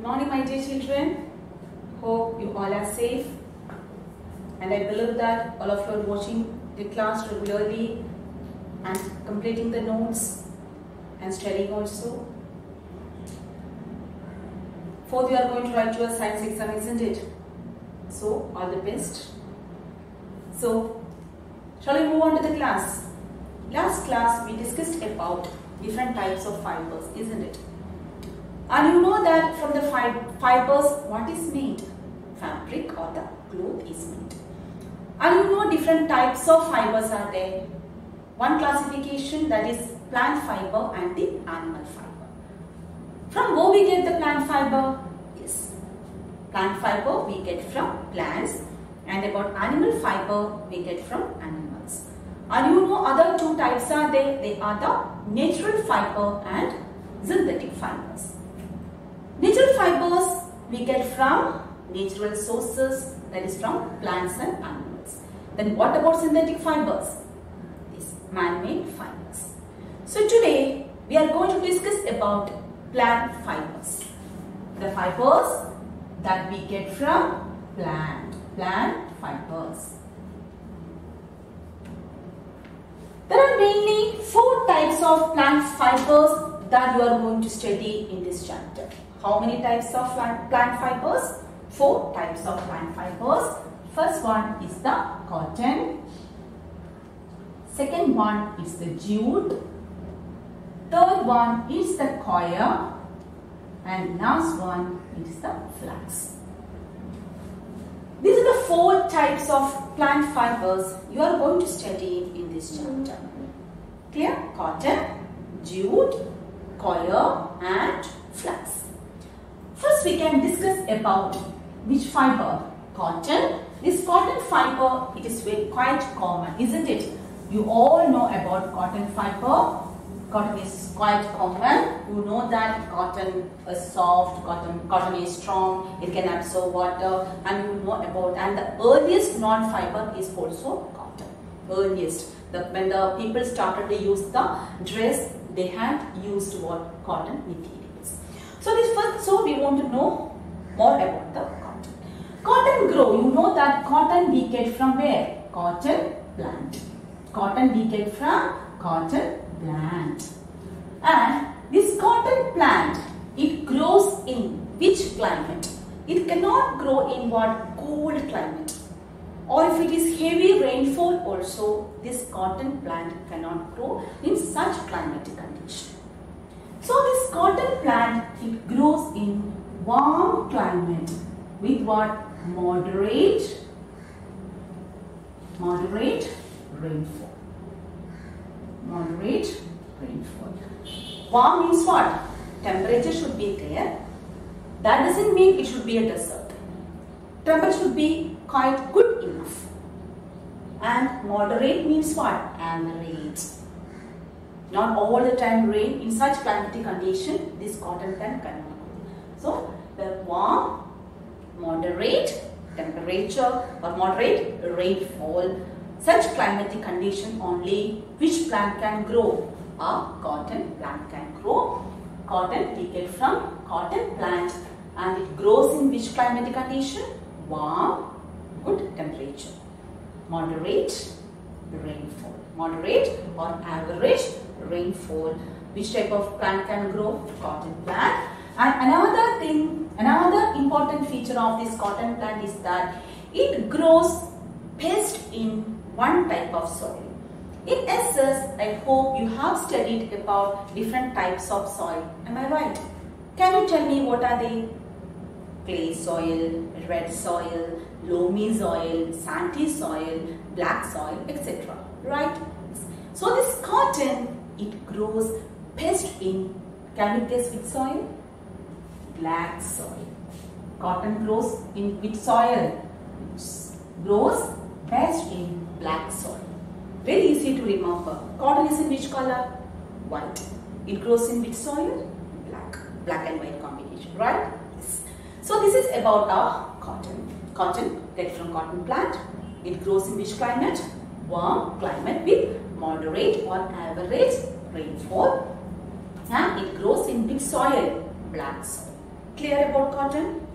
morning, my dear children. Hope you all are safe, and I believe that all of you are watching the class regularly and completing the notes and studying also. Fourth, you are going to write your science exam, isn't it? So, all the best. So, shall we move on to the class? Last class we discussed about different types of fibers, isn't it? And you know that from the fibers, what is made? Fabric or the cloth is made. And you know different types of fibers are there. One classification, that is plant fiber and the animal fiber. From where we get the plant fiber? Yes, plant fiber we get from plants, and about animal fiber we get from animals. And you know other two types are there. They are the natural fiber and synthetic fibers. Natural fibers we get from natural sources, that is from plants and animals. Then what about synthetic fibers? These man-made fibers. So today we are going to discuss about plant fibers. The fibers that we get from plant fibers. There are mainly 4 types of plant fibers that you are going to study in this chapter. How many types of plant fibers? 4 types of plant fibers. First one is the cotton. Second one is the jute. Third one is the coir. And last one is the flax. These are the 4 types of plant fibers you are going to study in this chapter. Clear? Cotton, jute, coir and flax. First we can discuss about which fiber? Cotton. This cotton fiber, it is quite common, isn't it? You all know about cotton fiber. Cotton is quite common. You know that cotton is soft, cotton is strong, it can absorb water, and you know about, and the earliest non-fiber is also cotton. Earliest. When the people started to use the dress, they had used what? Cotton materials. So we want to know more about the cotton. Cotton grow, you know that cotton we get from where? Cotton plant. Cotton we get from cotton plant. And this cotton plant, it grows in which climate? It cannot grow in what? Cold climate. Or if it is heavy rainfall also, this cotton plant cannot grow in such climatic condition. So this cotton plant, it grows in warm climate with what? Moderate rainfall. Moderate rainfall. Warm means what? Temperature should be there. That doesn't mean it should be a desert. Temperature should be quite good enough. And moderate means what? Average. Not all the time rain. In such climatic condition, this cotton plant cannot grow. So the warm, moderate temperature or moderate rainfall, such climatic condition only which plant can grow? A cotton plant can grow. Cotton we get from cotton plant, and it grows in which climatic condition? Warm, good temperature. Moderate rainfall. Moderate or average rainfall. Which type of plant can grow? Cotton plant. And another important feature of this cotton plant is that it grows best in one type of soil. In SS, I hope you have studied about different types of soil. Am I right? Can you tell me what are they? Clay soil, red soil, loamy soil, sandy soil, black soil, etc. Right? So this cotton, it grows best in, can you guess which soil? Black soil. Cotton grows in which soil? Grows best in black soil. Very easy to remember. Cotton is in which color? White. It grows in which soil? Black. Black and white combination, right? Yes. So this is about our cotton. Cotton get from cotton plant. It grows in which climate? Warm climate with moderate or average rainfall. And it grows in which soil? Black soil. Clear about cotton?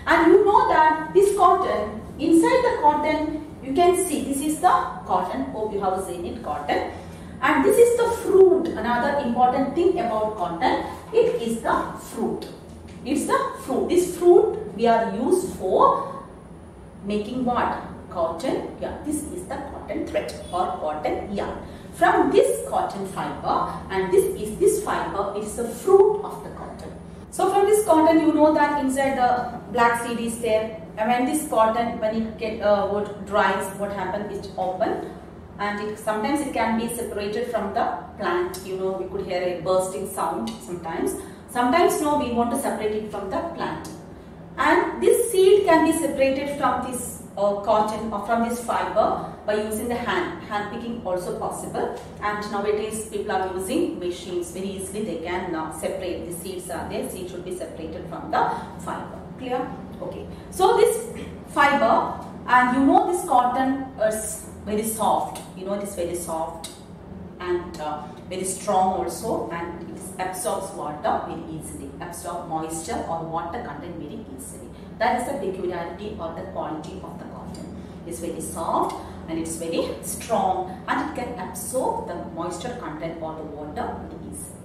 And you know that this cotton, inside the cotton, you can see this is the cotton. Hope you have seen it, cotton. And this is the fruit. Another important thing about cotton, it is the fruit. It's the fruit. This fruit we are used for making what? Cotton. Yeah, this is the cotton thread or cotton yarn. From this cotton fiber, and this fiber is the fruit of the cotton. So from this cotton, you know that inside the black seed is there. And when this cotton, when it dries, what happens? It open, and sometimes it can be separated from the plant. You know, we could hear a bursting sound sometimes. Sometimes no, we want to separate it from the plant. And this seed can be separated from this cotton or from this fiber by using the hand picking also possible. And nowadays people are using machines, very easily they can separate. The seeds are there, seed should be separated from the fiber. Clear? Okay. So this fiber, and you know this cotton is very soft, you know it is very soft and very strong also, and it absorbs water very easily, absorb moisture or water content very easily. That is the peculiarity or the quality of the cotton. It's very soft and it's very strong, and it can absorb the moisture content or the water very easily.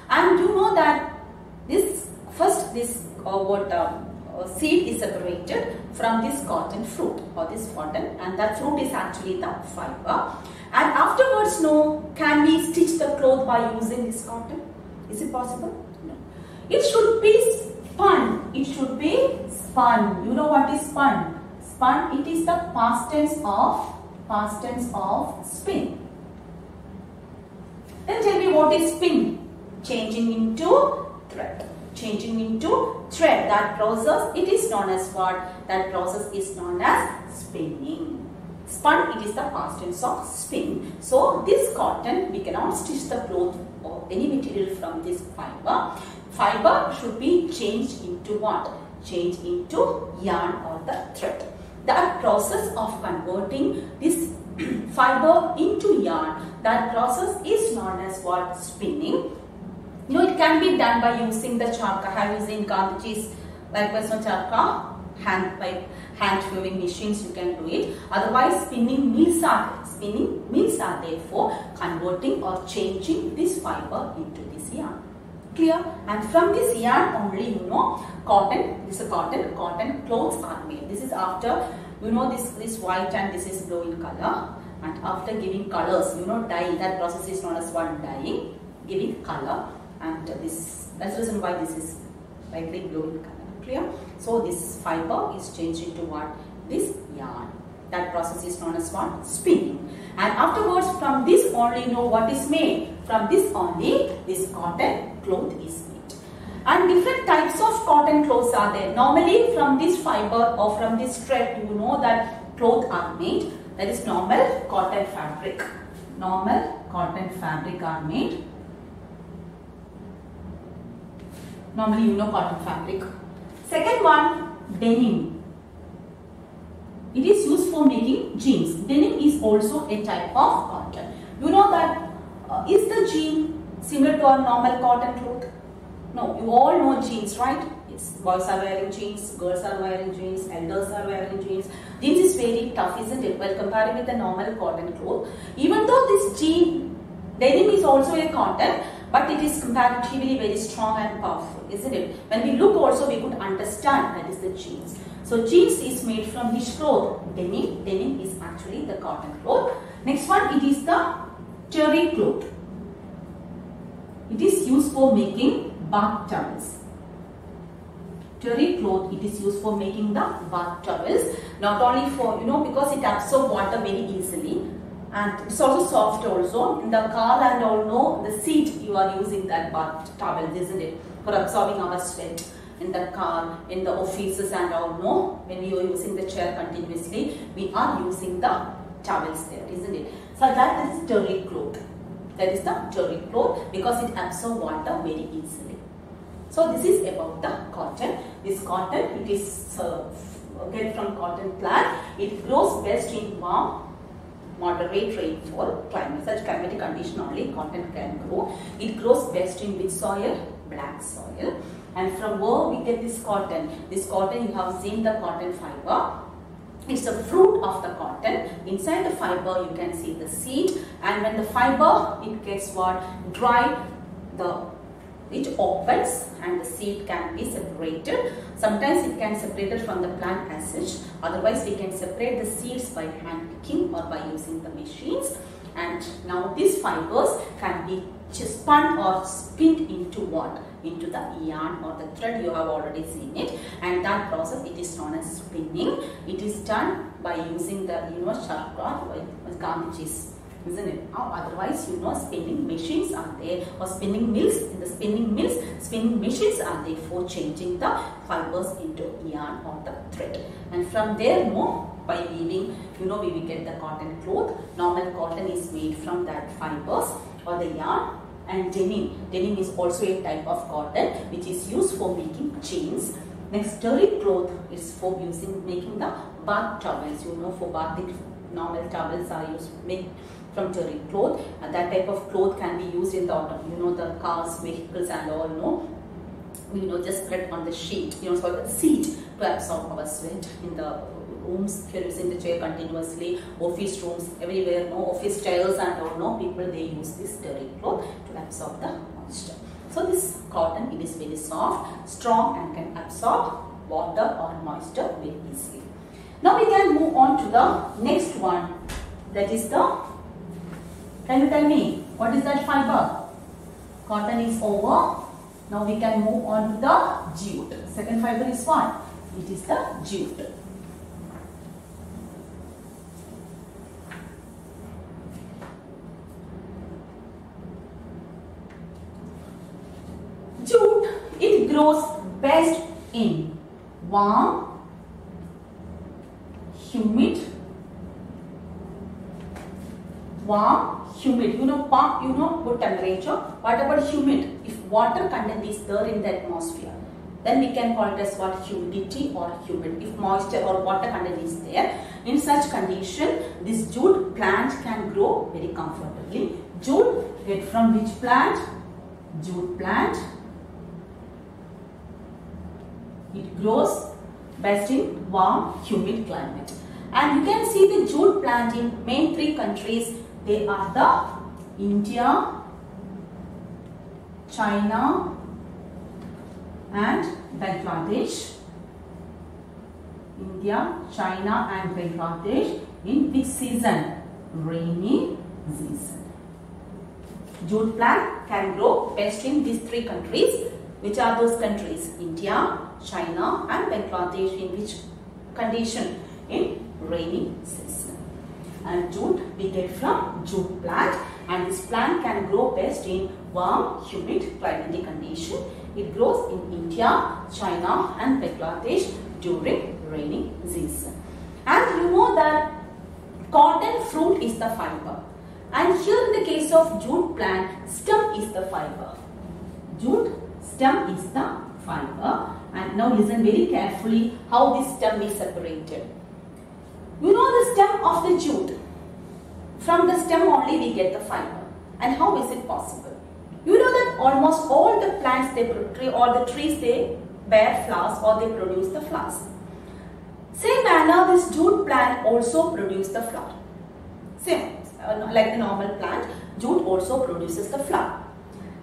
And you know that this seed is separated from this cotton fruit or this cotton, and that fruit is actually the fiber. And afterwards, no, can we stitch the cloth by using this cotton? Is it possible? No. It should be spun. It should be spun. You know what is spun? Spun, it is the past tense of spin. Then tell me what is spin? Changing into thread. Changing into thread. That process, it is known as what? That process is known as spinning. Spun, it is the past tense of spin. So this cotton, we cannot stitch the cloth or any material from this fiber. Fiber should be changed into what? Changed into yarn or the thread. That process of converting this fiber into yarn, that process is known as what? Spinning. You know, it can be done by using the charka. Have you seen Gandhiji's likewise on charka? Hand weaving machines, you can do it. Otherwise, spinning mills are there for converting or changing this fiber into this yarn. Clear? And from this yarn only, you know, cotton, this is cotton clothes are made. This is after, you know, this white and this is blue in color. And after giving colors, you know, dye, that process is known as one dyeing, giving color. And that's the reason why this is lightly blue in color. Clear? So this fiber is changed into what? This yarn. That process is known as what? Spinning. And afterwards, from this only, you know what is made? From this only, this cotton cloth is made. And different types of cotton clothes are there. Normally, from this fiber or from this thread, you know that clothes are made. That is normal cotton fabric. Normal cotton fabric are made. Normally, you know cotton fabric. Second one, denim. It is used for making jeans. Denim is also a type of cotton. You know that is the jean similar to our normal cotton cloth? No, you all know jeans, right? Yes, boys are wearing jeans, girls are wearing jeans, elders are wearing jeans. Jeans is very tough, isn't it? Well, compared with the normal cotton cloth. Even though this denim is also a cotton, but it is comparatively very strong and powerful, isn't it? When we look also, we could understand that is the jeans. So jeans is made from which cloth? Denim. Denim is actually the cotton cloth. Next one, it is the terry cloth. It is used for making bath towels. Terry cloth, it is used for making the bath towels. Not only for, you know, because it absorbs water very easily. And it's also soft also. In the car and all, no, the seat you are using that bath towel, isn't it? For absorbing our sweat. In the car, in the offices and all, no, when we are using the chair continuously, we are using the towels there, isn't it? So that is terry cloth. That is the terry cloth because it absorbs water very easily. So this is about the cotton. This cotton, it is get from cotton plant. It grows best in warm moderate rainfall climate. Such climatic condition only cotton can grow. It grows best in which soil? Black soil. And from where we get this cotton? This cotton, you have seen the cotton fiber. It's the fruit of the cotton. Inside the fiber you can see the seed, and when the fiber it gets what? Dry, it opens and the seed can be separated. Sometimes it can be separated from the plant as such. Otherwise we can separate the seeds by hand picking or by using the machines. And now these fibers can be spun or spinned into what? Into the yarn or the thread. You have already seen it, and that process it is known as spinning. It is done by using the sharp garnishes, isn't it? Otherwise spinning machines are there, or spinning mills. In the spinning mills, spinning machines are there for changing the fibers into yarn or the thread. And from there by weaving, we will get the cotton cloth. Normal cotton is made from that fibers or the yarn. And denim is also a type of cotton which is used for making chains. Next, terry cloth is for making the bath towels. For bathing, normal towels are made from terry cloth, and that type of cloth can be used in the autumn. The cars, vehicles and all, just spread on the sheet, it's called a seat, to absorb our sweat in the rooms, using the chair continuously, office rooms, everywhere, office chairs and all, people they use this terry cloth to absorb the moisture. So this cotton, it is very soft, strong and can absorb water or moisture very easily. Now we can move on to the next one, that is can you tell me, what is that fiber? Cotton is over. Now we can move on to the jute. Second fiber is what? It is the jute. Jute, it grows best in warm, humid, good temperature. What about humid? If water content is there in the atmosphere, then we can call it as what? Humidity or humid. If moisture or water content is there, in such condition, this jute plant can grow very comfortably. Jute, get from which plant? Jute plant. It grows best in warm, humid climate. And you can see the jute plant in main three countries. They are the India, China and Bangladesh. India, China and Bangladesh. In which season? Rainy season. Jute plant can grow best in these three countries. Which are those countries? India, China and Bangladesh. In which condition? In rainy season. And jute we get from jute plant, and this plant can grow best in warm, humid climatic condition. It grows in India, China and Bangladesh during rainy season. And you know that cotton fruit is the fiber, and here in the case of jute plant, stem is the fiber. Jute stem is the fiber. And now listen very carefully how this stem is separated. You know the stem of the jute. From the stem only we get the fiber. And how is it possible? You know that almost all the plants, all the trees, they bear flowers or they produce the flowers. Same manner, this jute plant also produces the flower. Same, like the normal plant, jute also produces the flower.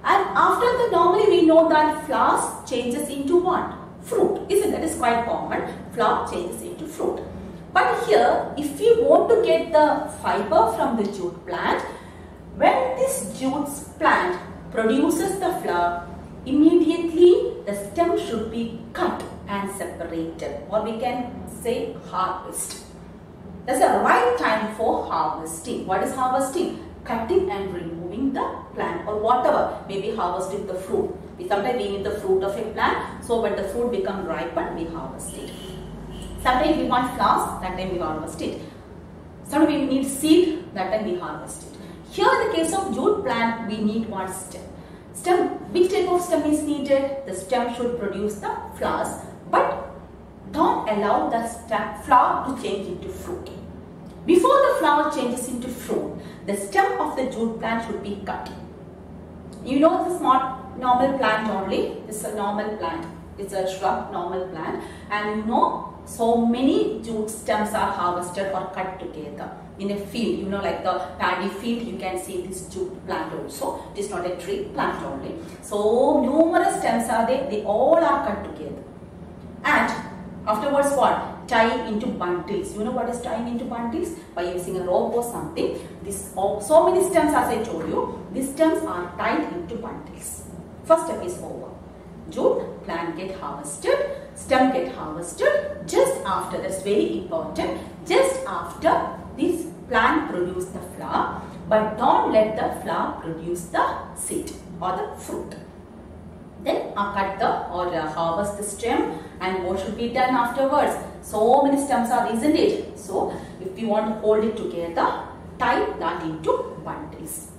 And after the normally we know that flowers changes into what? Fruit. Isn't that is quite common? Flower changes into fruit. But here, if we want to get the fiber from the jute plant, when this jute plant produces the flower, immediately the stem should be cut and separated, or we can say harvest. That's the right time for harvesting. What is harvesting? Cutting and removing the plant or whatever, maybe harvesting the fruit. Sometimes we need the fruit of a plant, so when the fruit becomes ripened, we harvest it. Sometimes we want flowers, that time we harvest it. Sometimes we need seed, that time we harvest it. Here in the case of jute plant, we need one stem. Stem, which type of stem is needed? The stem should produce the flowers, but don't allow the flower to change into fruit. Before the flower changes into fruit, the stem of the jute plant should be cut. You know this is not normal plant only. This is a normal plant. It's a shrub, normal plant. And you know, so many jute stems are harvested or cut together in a field. You know, like the paddy field, you can see this jute plant also. It is not a tree, plant only. So numerous stems are there. They all are cut together. And afterwards what? Tie into bundles. You know what is tying into bundles? By using a rope or something. So many stems, as I told you, these stems are tied into bundles. First step is over. Jute plant get harvested, stem get harvested just after, that's very important, just after this plant produce the flower, but don't let the flower produce the seed or the fruit. Then cut the or harvest the stem, and what should be done afterwards? So many stems are, isn't it? So if you want to hold it together, tie that into bundles.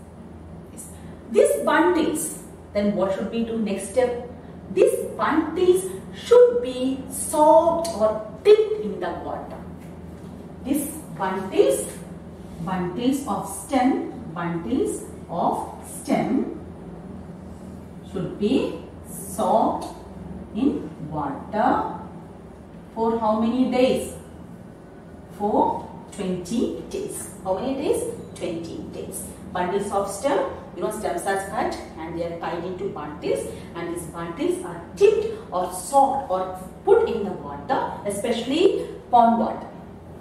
Yes. These bundles, then what should we do next step? These bundles should be soaked or dipped in the water. These bundles of stem should be soaked in water for how many days? For 20 days. How many days? 20 days. Bundles of stem, you know, stems are cut and they are tied into bundles, and these bundles are dipped or soaked or put in the water, especially pond water.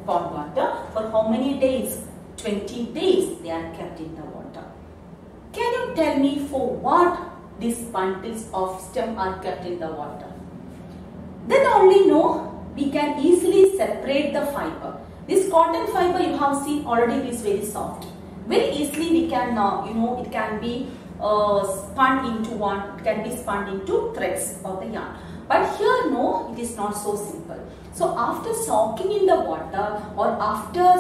Pond water for how many days? 20 days they are kept in the water. Can you tell me for what these bundles of stem are kept in the water? Then only we can easily separate the fiber. This cotton fiber you have seen already is very soft. Very easily we can, it can be spun into threads of the yarn. But here it is not so simple. So after soaking in the water or after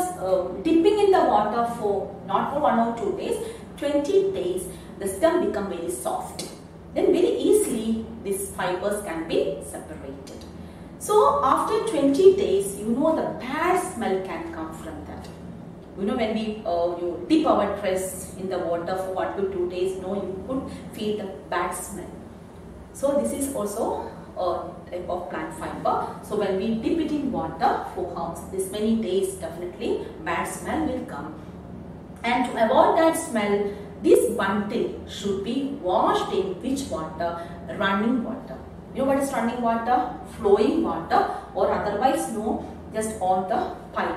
dipping in the water for not for 1 or 2 days, 20 days, the stem become very soft. Then very easily these fibers can be separated. So after 20 days, the bad smell can come from that. When we you dip our dress in the water for 1 to 2 days, you could feel the bad smell. So this is also a type of plant fiber. So when we dip it in water for this many days, definitely bad smell will come. And to avoid that smell, this bundle should be washed in which water? Running water. You know what is running water? Flowing water, or otherwise just on the pipe.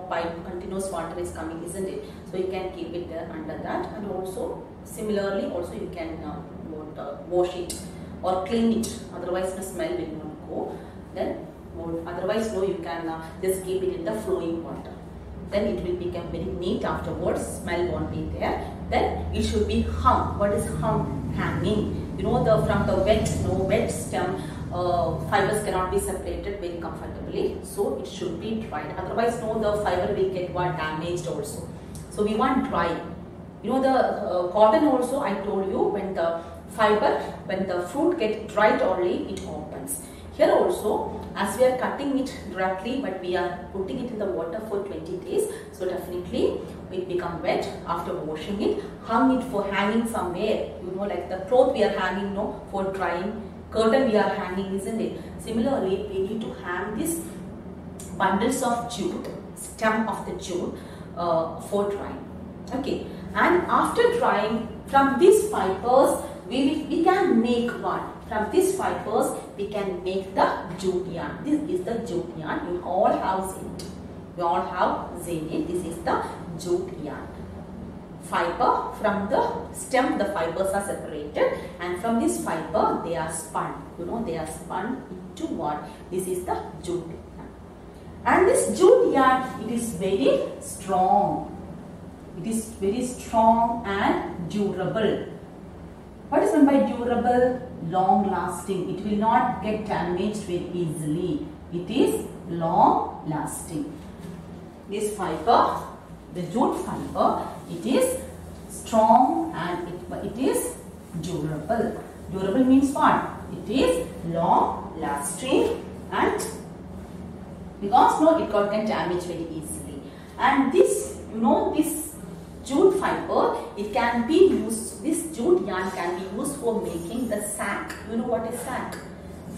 Pipe continuous water is coming, isn't it? So you can keep it there under that, and also similarly you can wash it or clean it. Otherwise the smell will not go. Then otherwise you can just keep it in the flowing water. Then it will become very neat afterwards. Smell won't be there. Then it should be hung. What is hung? Hanging. From the wet stem, fibers cannot be separated very comfortably. So it should be dried. Otherwise, the fiber will get damaged also. So we want dry. The cotton also, I told you, when the fruit gets dried only, it opens. Here also, as we are cutting it directly, but we are putting it in the water for 20 days. So definitely it become wet after washing it. Hung it for hanging somewhere. Like the cloth we are hanging for drying. Curtain we are hanging, isn't it? Similarly, we need to hang these bundles of jute, stem of the jute for drying. Okay. And after drying, from these fibers, we can make what? From these fibers, we can make the jute yarn. This is the jute yarn. You all have seen it. You all have seen it. This is the jute yarn. Fiber, from the stem, the fibers are separated, and from this fiber, they are spun. They are spun into what? This is the jute yarn. And this jute yarn, it is very strong. It is very strong and durable. What is meant by durable? Long lasting. It will not get damaged very easily. It is long lasting. This fiber, the jute fiber, it is strong and it is durable. Durable means what? It is long lasting, and because it can't get damaged very easily. And this, this jute fiber, it can be used, this jute yarn can be used for making the sack. You know what is sack?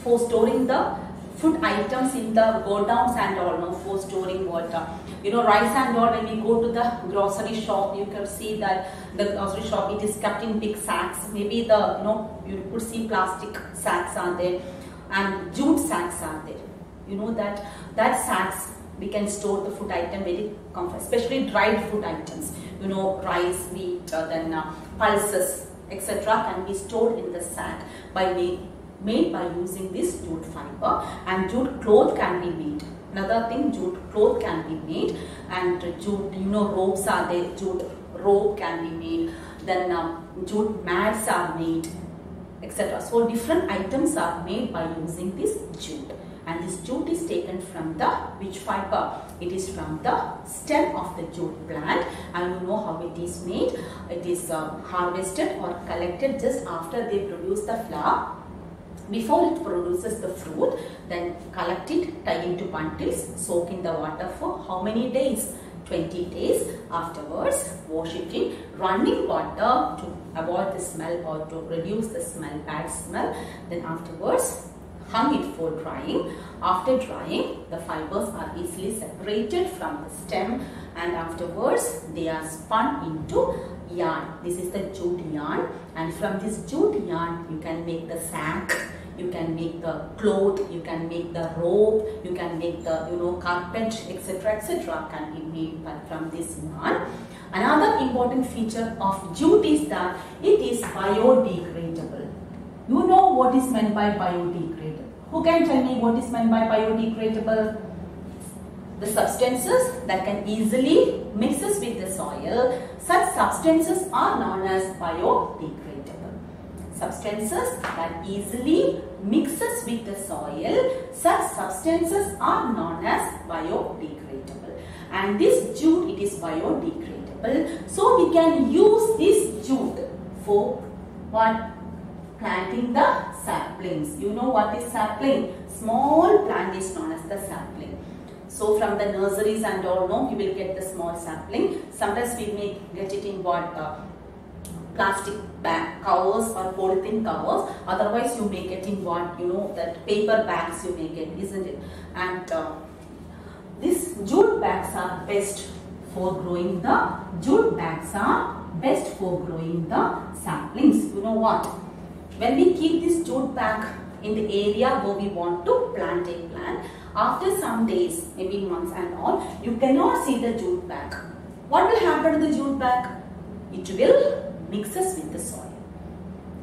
For storing the food items in the godowns and all, no, for storing water. Rice and all, when we go to the grocery shop, you can see that the grocery shop, it is kept in big sacks. Maybe the, you could see plastic sacks are there and jute sacks are there. That sacks, we can store the food item very comfortable, especially dried food items. Rice, wheat, then pulses, etc. can be stored in the sack made by using this jute fiber. And jute cloth can be made. Another thing, jute cloth can be made, and jute, ropes are there. Jute rope can be made. Then jute mats are made, etc. So different items are made by using this jute. And this jute is taken from the which fiber? It is from the stem of the jute plant, and you know how it is made. It is harvested or collected just after they produce the flower. Before it produces the fruit, then collect it, tie into bundles, soak in the water for how many days? 20 days. Afterwards, wash it in running water to avoid the smell or to reduce the bad smell. Then afterwards, hung it for drying. After drying, the fibers are easily separated from the stem, and afterwards they are spun into yarn. This is the jute yarn, and from this jute yarn you can make the sack, you can make the cloth, you can make the rope, you can make the carpet, etc. can be made from this yarn. Another important feature of jute is that it is biodegradable. You know what is meant by biodegradable? Who can tell me what is meant by biodegradable? The substances that can easily mixes with the soil, such substances are known as biodegradable. Substances that easily mixes with the soil, such substances are known as biodegradable. And this jute, it is biodegradable. So we can use this jute for what? Planting the saplings. You know what is sapling? Small plant is known as the sapling. So from the nurseries and all, you will get the small sapling. Sometimes we may get it in what? Plastic bag covers or polythene covers. Otherwise you may get in what? That paper bags you may get, isn't it? And these jute bags are best for growing the saplings. You know what? When we keep this jute bag in the area where we want to plant a plant, after some days, maybe months and all, you cannot see the jute bag. What will happen to the jute bag? It will mixes with the soil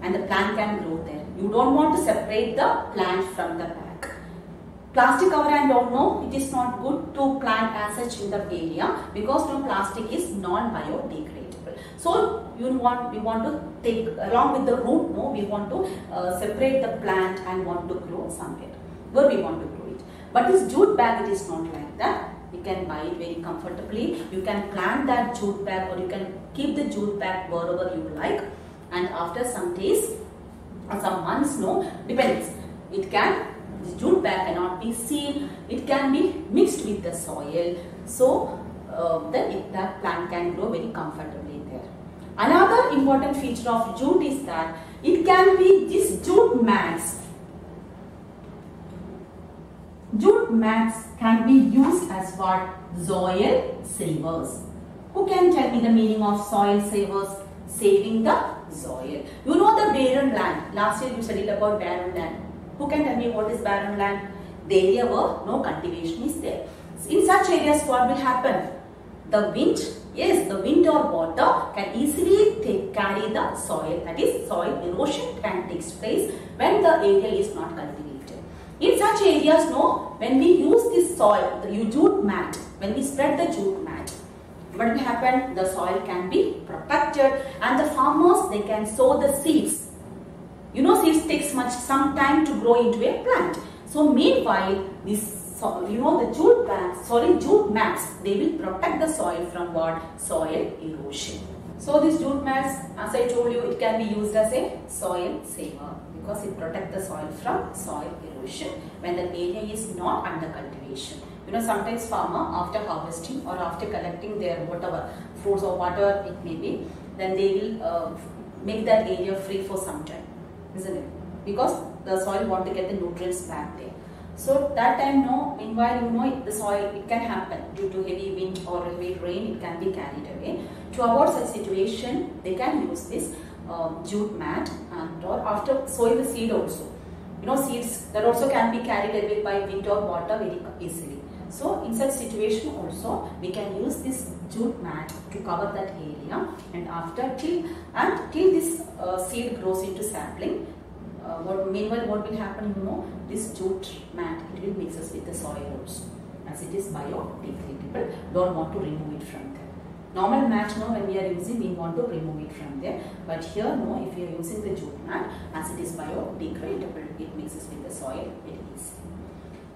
and the plant can grow there. You don't want to separate the plant from the bag. Plastic cover and all, it is not good to plant as such in the area because plastic is non-biodegradable. So we want to take along with the root, we want to separate the plant and want to grow somewhere where we want to grow it. But this jute bag, it is not like that. You can buy it very comfortably. You can plant that jute bag or you can keep the jute bag wherever you like. And after some days or some months, depends. This jute bag cannot be sealed. It can be mixed with the soil. So that plant can grow very comfortably there. Another important feature of jute is that it can be these jute mats. Jute mats can be used as what? Soil savers. Who can tell me the meaning of soil savers? Saving the soil. You know the barren land. Last year you studied about barren land. Who can tell me what is barren land? The area where no cultivation is there. In such areas, what will happen? The wind or water can easily carry the soil. That is, soil erosion can take place when the area is not cultivated. In such areas, when we use this soil, the jute mat, when we spread the jute mat, what will happen? The soil can be protected and the farmers, they can sow the seeds. Seeds takes some time to grow into a plant. So meanwhile, the jute mats, they will protect the soil from what? Soil erosion. So this jute mats, as I told you, it can be used as a soil saver because it protects the soil from soil erosion when the area is not under cultivation. You know, sometimes farmer after harvesting or after collecting their whatever fruits or whatever it may be, then they will make that area free for some time, isn't it? Because the soil want to get the nutrients back there. So that time, no, meanwhile, you know, the soil, it can happen due to heavy wind or heavy rain, it can be carried away. To avoid such situation, they can use this jute mat, and or after sowing the seed also. You know, seeds that also can be carried away by wind or water very easily. So in such situation also, we can use this jute mat to cover that area, and after till this seed grows into sapling. Meanwhile, what will happen, you know, this jute mat, it will mix us with the soil also, as it is biodegradable. Don't want to remove it from there. Normal mat, no, when we are using, we want to remove it from there. But here, no, if we are using the jute mat, as it is biodegradable, it mixes with the soil very easily.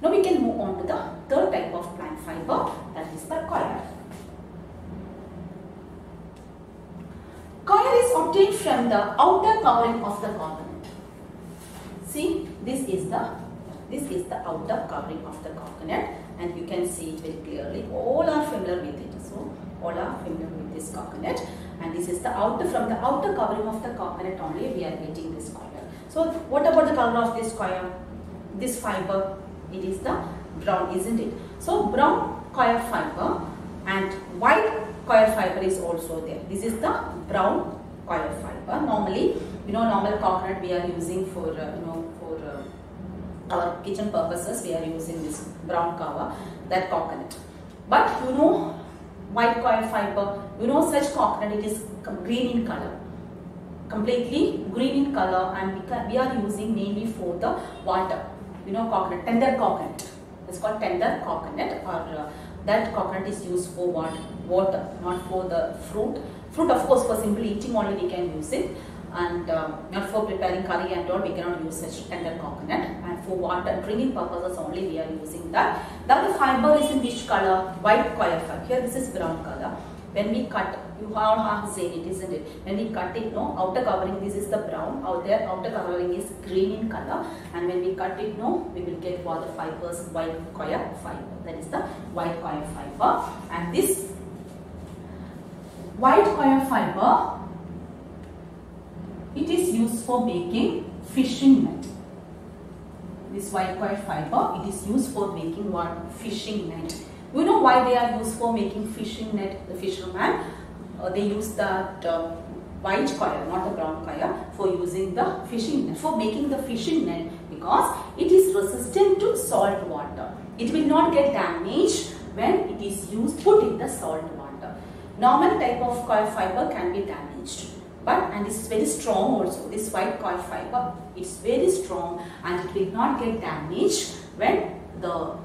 Now we can move on to the third type of plant fiber, that is the coil. Coil is obtained from the outer covering of the coconut. See, this is the outer covering of the coconut, and you can see it very clearly. All are familiar with it. So all are familiar with this coconut, and this is the from the outer covering of the coconut only we are getting this coil. So what about the color of this coil? This fiber, it is the brown, isn't it? So brown coil fiber and white coil fiber is also there. This is the brown coil fiber. Normally, you know, normal coconut we are using for our kitchen purposes. We are using this brown cover, that coconut. But you know, white coil fiber, you know, such coconut, it is green in color, completely green in color, and we are using mainly for the water. You know, coconut, tender coconut. It's called tender coconut, or that coconut is used for what? Water, not for the fruit. Fruit, of course, for simple eating only we can use it, and not for preparing curry and all, we cannot use such tender coconut. And for water, drinking purposes only we are using that. Now the fiber is in which color? White coil fiber. Here this is brown color. When we cut, you all have seen it, isn't it? When we cut it, no, outer covering, this is the brown, outer covering is green in color, and when we cut it, no, we will get what the fibers, white coil fiber. That is the white coil fiber, and this white coil fiber, it is used for making fishing net. This white coil fiber, it is used for making what? Fishing net. You know why they are used for making fishing net? The fisherman, they use that white coil, not the brown coil, for using the fishing net, for making the fishing net, because it is resistant to salt water. It will not get damaged when it is used, put in the salt water. Normal type of coil fiber can be damaged, and this is very strong also. This white coil fiber, it's very strong and it will not get damaged when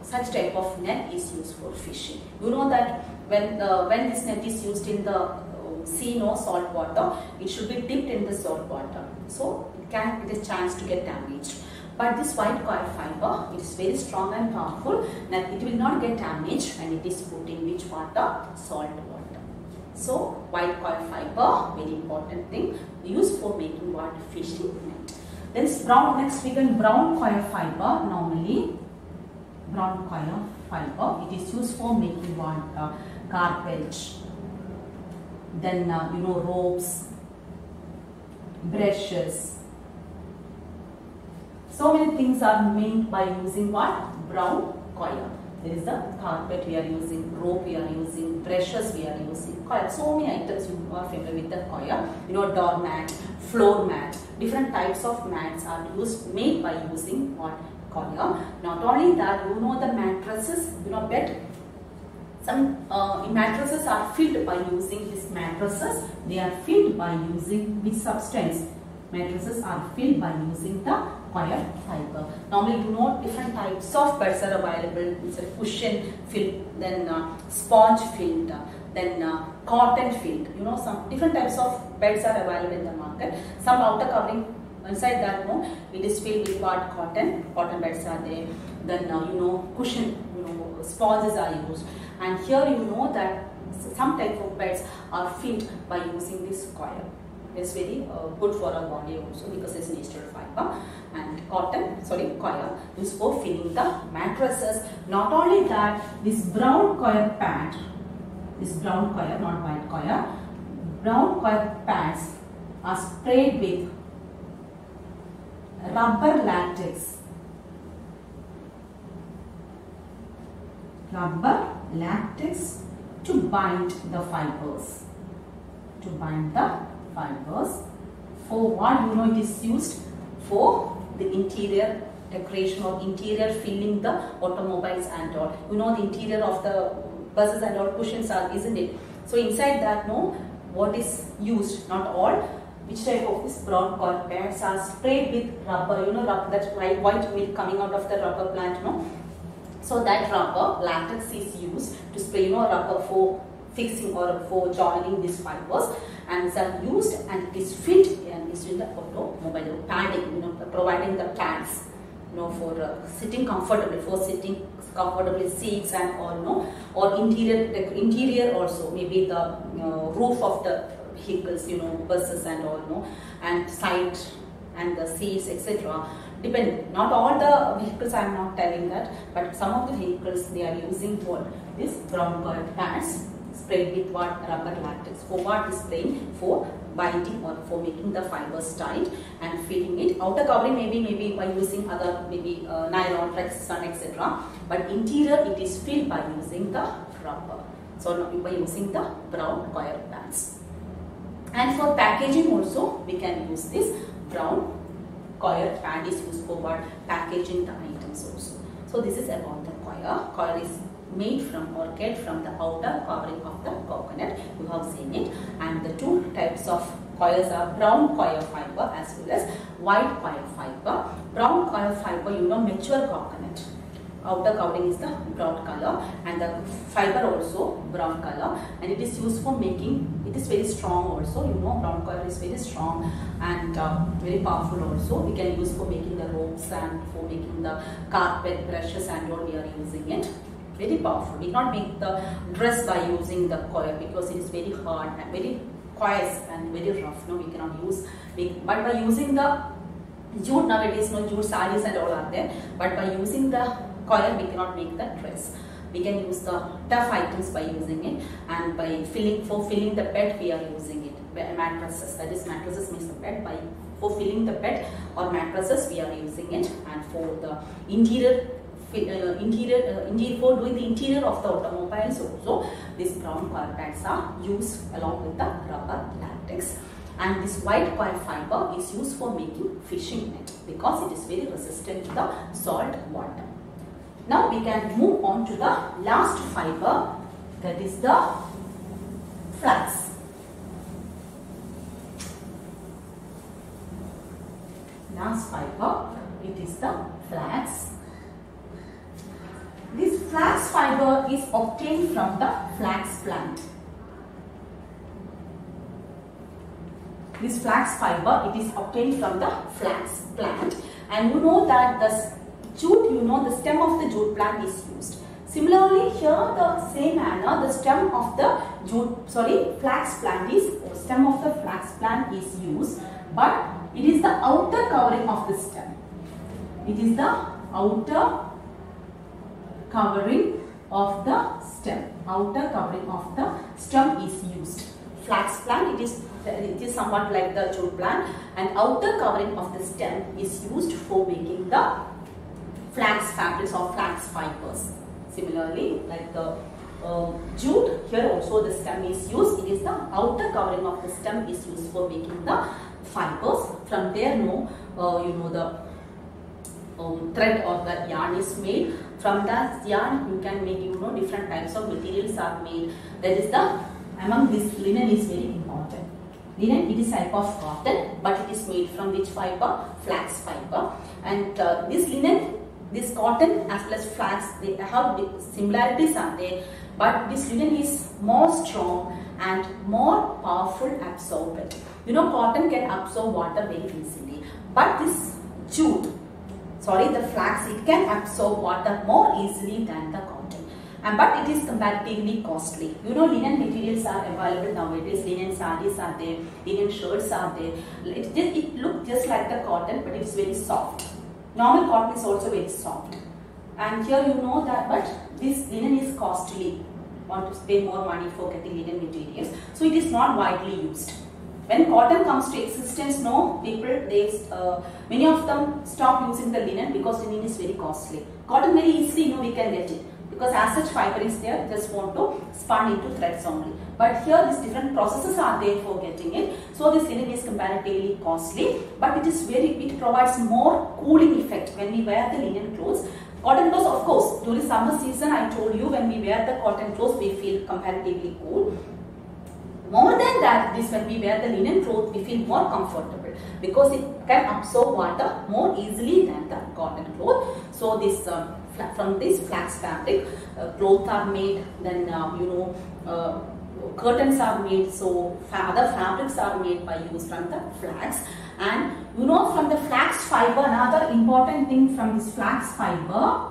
such type of net is used for fishing. You know that when this net is used in the sea, no salt water, it should be dipped in the salt water, so it is chance to get damaged. But this white coil fiber, it is very strong and powerful, that it will not get damaged when it is put in which water? Salt water. So white coil fiber, very important thing, used for making what? Fishing net. Then brown, next we can brown coil fiber. Normally brown coil fiber, it is used for making what? Carpet, then you know, ropes, brushes. So many things are made by using what? Brown coil. There is the carpet we are using, rope we are using, brushes we are using, coil. So many items you are familiar with the coil. You know, doormat, floor mat, different types of mats are made by using what? Coil. Not only that, you know, the mattresses, you know, bed. Some mattresses are filled by using these mattresses. They are filled by using which substance? Mattresses are filled by using the coil fiber. Normally, you know, different types of beds are available. It's a cushion filled, then sponge filled, then cotton filled. You know, some different types of beds are available in the market. Some outer covering, inside that, no, it is filled with what? Cotton beds are there. Then you know, cushion, you know, sponges are used. And here you know that some type of beds are filled by using this coil. It's very good for our body also because it's natural fiber. And coil used for filling the mattresses. Not only that, this brown coil pad, this brown coil, not white coil, brown coil pads are sprayed with rubber latex. Rubber latex to bind the fibers. To bind the fibers. For what it is used? For the interior decoration or interior filling the automobiles and all. The interior of the buses and all cushions are, isn't it? So inside that, what is used, not all, which type of this brown coil pads are sprayed with rubber, rubber, that white milk coming out of the rubber plant, So that rubber latex is used to spray, rubber for fixing or for joining these fibers, and these are used and it is filled and is in the automobile padding, providing the pads, for sitting comfortably, seats and all, or interior also, maybe the roof of the vehicles, buses and all, and side and the seats, etc. Depend. Not all the vehicles, I am not telling that, but some of the vehicles they are using what? This brown coil pads sprayed with what? Rubber latex. For what is spraying? For binding or for making the fibers tight and filling it. Outer covering maybe by using other nylon, Flexan, etc. But interior it is filled by using the rubber. So by using the brown coil pads. And for packaging also we can use this brown coil pad is used for what? Packaging the items also. So this is about the coil. Coil is made from or get from the outer covering of the coconut. You have seen it. And the two types of coils are brown coil fiber as well as white coil fiber. Brown coil fiber, mature coconut. Outer covering is the brown color and the fiber also brown color, and it is used for making, it is very strong also, brown coil is very strong and very powerful also. We can use for making the ropes and for making the carpet brushes and all we are using it. Very powerful. We cannot make the dress by using the coil because it is very hard and very coarse and very rough. No, we cannot use, but by using the jute nowadays, jute sarees and all are there, but by using the coil we cannot make the dress. We can use the tough items by using it, and by filling the bed we are using it. Mattresses, that is mattresses means the bed. For filling the bed or mattresses we are using it, and for the interior for doing the interior of the automobiles also, these brown coil pads are used along with the rubber latex. And this white coil fiber is used for making fishing net because it is very resistant to the salt water. Now we can move on to the last fiber, that is the flax. Last fiber, it is the flax. This flax fiber is obtained from the flax plant. This flax fiber, it is obtained from the flax plant, and you know that the jute, the stem of the jute plant is used. Similarly, here the same manner, the stem of the flax plant is, stem of the flax plant is used, but it is the outer covering of the stem. It is the outer covering of the stem. Outer covering of the stem is used. Flax plant, it is somewhat like the jute plant, and outer covering of the stem is used for making the flax fabrics or flax fibers. Similarly, like the jute, here also the stem is used. It is the outer covering of the stem is used for making the fibers. From there, the thread or the yarn is made. From that yarn, you can make different types of materials are made. That is among this linen is very important. Linen, it is type of cotton, but it is made from which fiber? Flax fiber. And this linen, this cotton as well as flax, they have similarities are there, but this linen is more strong and more powerful absorbent. Cotton can absorb water very easily, but this jute, the flax, it can absorb water more easily than the cotton. but it is comparatively costly. You know, linen materials are available nowadays. Linen sarees are there, linen shirts are there. It looks just like the cotton, but it's very soft. Normal cotton is also very soft. And here you know that, but this linen is costly. Want to pay more money for getting linen materials, so it is not widely used. When cotton comes to existence, many of them stop using the linen because linen is very costly. Cotton very easily, we can get it because as such fiber is there, just want to spun into threads only. But here these different processes are there for getting it. So this linen is comparatively costly, but it provides more cooling effect when we wear the linen clothes. Cotton clothes, of course, during summer season, I told you, when we wear the cotton clothes, we feel comparatively cool. More than that, when we wear the linen cloth, we feel more comfortable because it can absorb water more easily than the cotton cloth. So this from this flax fabric, clothes are made. Then curtains are made. So other fabrics are made by use from the flax. And from the flax fiber, another important thing from this flax fiber,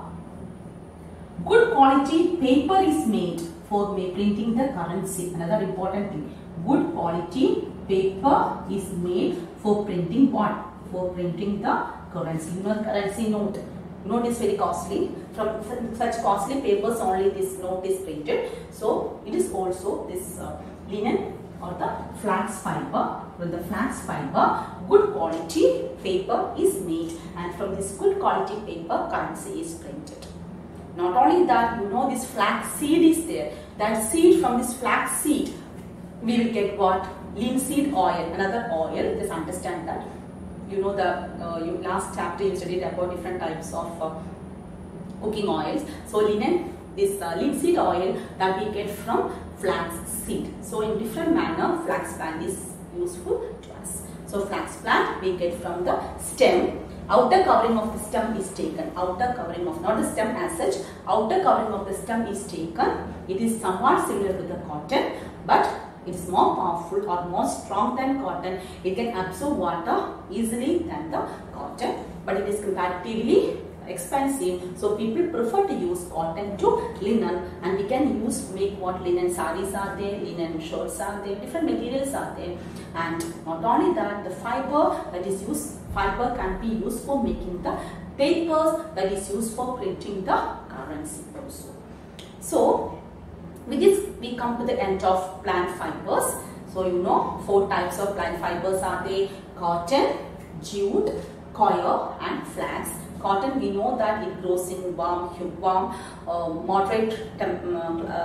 good quality paper is made for printing the currency. Another important thing, good quality paper is made for printing what? For printing the currency. Currency note. Note is very costly. From such costly papers only this note is printed. So it is also this linen or the flax fiber. With the flax fiber, good quality paper is made, and from this good quality paper, currency is printed. Not only that, this flax seed is there. That seed, from this flax seed, we will get what? Linseed oil, another oil. Just understand that. Last chapter you studied about different types of cooking oils. So this linseed oil that we get from flax seed. So in different manner, flax plant is useful to us. So flax plant we get from the stem. Outer covering of the stem is taken. Outer covering of, not the stem as such, outer covering of the stem is taken. It is somewhat similar to the cotton, but it's more powerful or more strong than cotton. It can absorb water easily than the cotton, but it is comparatively expensive. So people prefer to use cotton to linen, and we can make what? Linen sarees are there, linen shirts are there, different materials are there. And not only that, the fiber can be used for making the papers that is used for printing the currency also. So with this we come to the end of plant fibers. So 4 types of plant fibers are there: cotton, jute, coir and flax. Cotton, we know that it grows in warm, moderate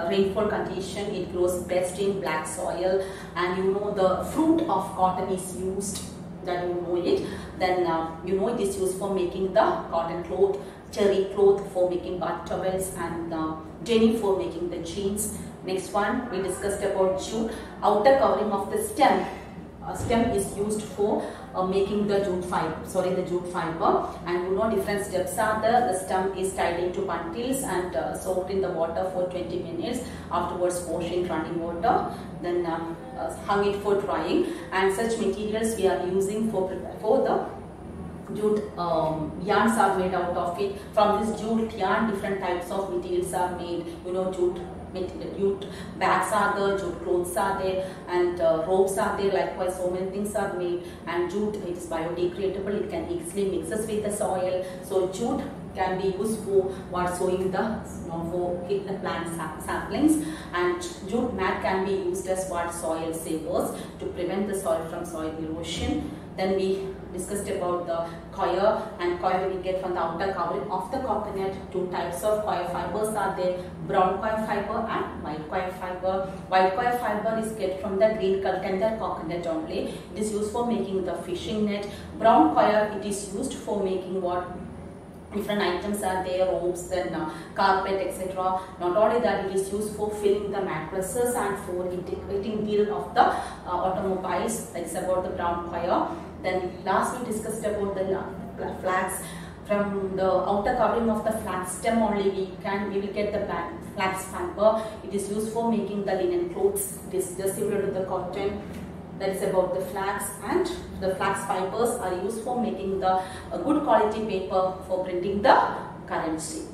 rainfall condition. It grows best in black soil, and the fruit of cotton is used, that it. Then it is used for making the cotton cloth, cherry cloth for making bath towels, and denim for making the jeans. Next one, we discussed about jute. Outer covering of the stem. Stem is used for making the jute fiber. And different steps are there. The stem is tied into bundles and soaked in the water for 20 minutes. Afterwards, washed in running water. Then hung it for drying. And such materials we are using for the jute yarns are made out of it. From this jute yarn, different types of materials are made. Jute bags are there, jute clothes are there, and ropes are there. Likewise, so many things are made. And jute, it is biodegradable. It can easily mixes with the soil. So jute can be used for sowing the plant saplings, and jute mat can be used as soil savers to prevent the soil from soil erosion. Then we discussed about the coir, and coir we get from the outer covering of the coconut. 2 types of coir fibers are there: brown coir fiber and white coir fiber. White coir fiber is get from the green tender coconut only. It is used for making the fishing net. Brown coir, it is used for making different items are there, ropes, then carpet, etc. Not only that, it is used for filling the mattresses and for interior of the automobiles. That is about the brown coir. Then last we discussed about the flax. From the outer covering of the flax stem only we will get the flax fiber. It is used for making the linen clothes. It is just similar to the cotton. That is about the flax, and the flax fibers are used for making the good quality paper for printing the currency.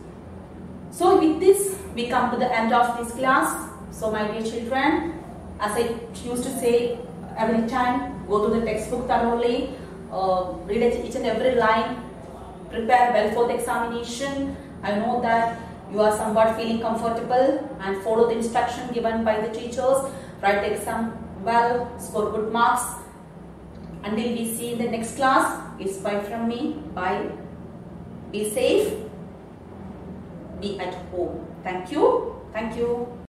So with this we come to the end of this class. So my dear children, as I used to say every time, go through the textbook thoroughly, read each and every line, prepare well for the examination. I know that you are somewhat feeling comfortable and follow the instruction given by the teachers. Write the exam well, score good marks. Until we see in the next class, it's bye from me. Bye. Be safe. Be at home. Thank you. Thank you.